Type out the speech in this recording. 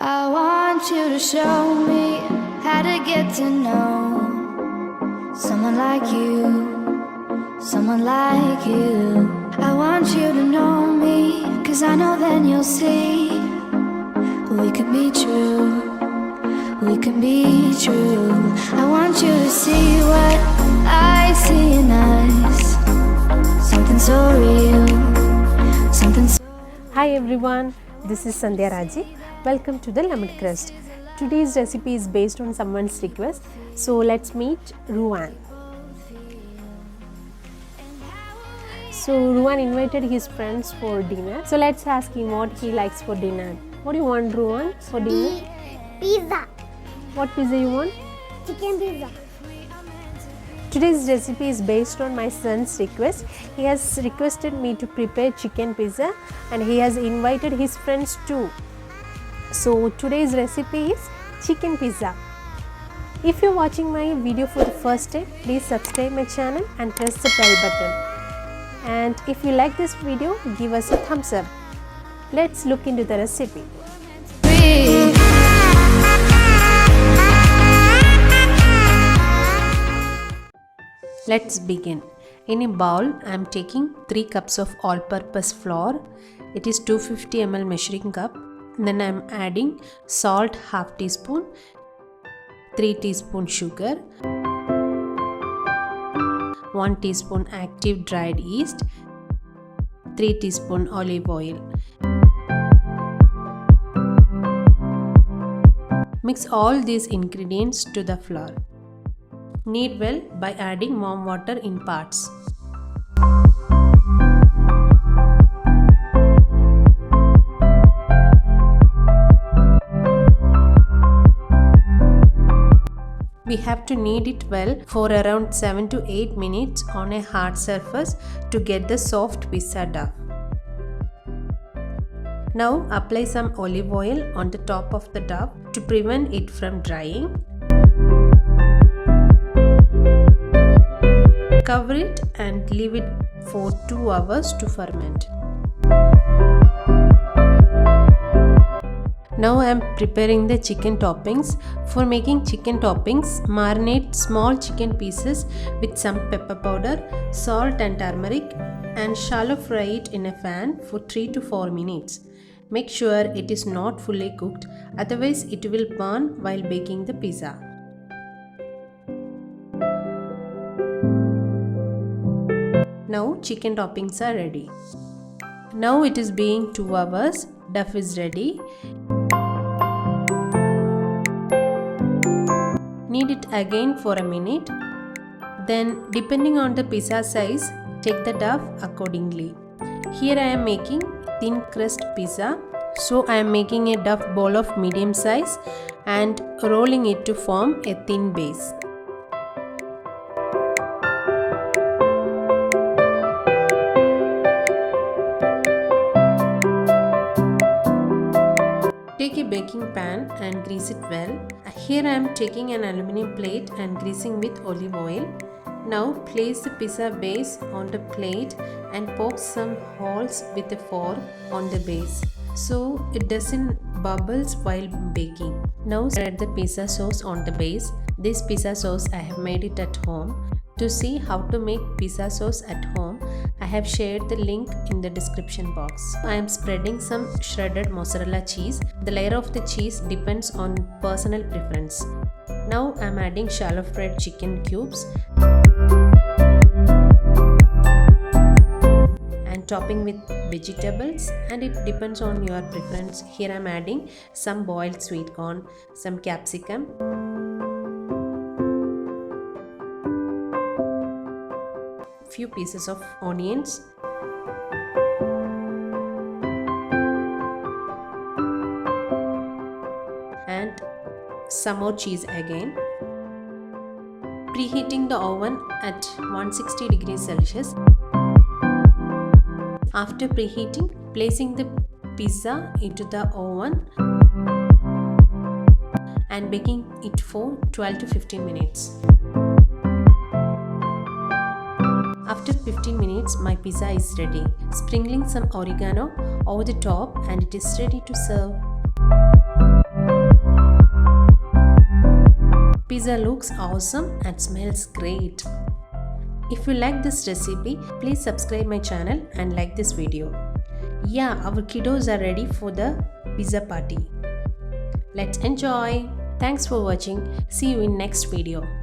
I want you to show me how to get to know someone like you, someone like you. I want you to know me, 'cause I know then you'll see we could be true, we can be true. I want you to see what I see in us, something so real, something so. Hi everyone, this is Sandhya Raji. Welcome to the Lemon Crust. Today's recipe is based on someone's request, so let's meet Ruan. So Ruan invited his friends for dinner. So let's ask him what he likes for dinner. What do you want, Ruan, for dinner? Pizza. What pizza you want? Chicken pizza. Today's recipe is based on my son's request. He has requested me to prepare chicken pizza and he has invited his friends too. So today's recipe is chicken pizza. If you're watching my video for the first time, please subscribe my channel and press the bell button. And if you like this video, give us a thumbs up. Let's look into the recipe. Let's begin. In a bowl, I am taking 3 cups of all-purpose flour. It is 250 ml measuring cup. Then I am adding salt half teaspoon, 3 teaspoon sugar, 1 teaspoon active dried yeast, 3 teaspoon olive oil. Mix all these ingredients to the flour. Knead well by adding warm water in parts. We have to knead it well for around 7 to 8 minutes on a hard surface to get the soft pizza dough. Now apply some olive oil on the top of the dough to prevent it from drying. Cover it and leave it for 2 hours to ferment. Now I am preparing the chicken toppings. For making chicken toppings, marinate small chicken pieces with some pepper powder, salt and turmeric and shallow fry it in a pan for 3 to 4 minutes. Make sure it is not fully cooked, otherwise it will burn while baking the pizza. Now chicken toppings are ready. Now it is being 2 hours. Dough is ready. Knead it again for a minute. Then depending on the pizza size, take the dough accordingly. Here I am making thin crust pizza. So I am making a dough ball of medium size and rolling it to form a thin base. Take a baking pan and grease it well. Here I am taking an aluminum plate and greasing with olive oil. Now place the pizza base on the plate and poke some holes with a fork on the base so it doesn't bubbles while baking. Now spread the pizza sauce on the base. This pizza sauce I have made it at home. To see how to make pizza sauce at home, I have shared the link in the description box. I am spreading some shredded mozzarella cheese. The layer of the cheese depends on personal preference. Now I am adding shallow fried chicken cubes and topping with vegetables, and it depends on your preference. Here I am adding some boiled sweet corn, some capsicum, few pieces of onions, and some more cheese again. Preheating the oven at 160 degrees Celsius. After preheating, placing the pizza into the oven and baking it for 12 to 15 minutes. After 15 minutes, my pizza is ready. Sprinkling some oregano over the top and it is ready to serve. pizza looks awesome and smells great. If you like this recipe, please subscribe my channel and like this video. Yeah, our kiddos are ready for the pizza party. Let's enjoy. Thanks for watching. See you in next video.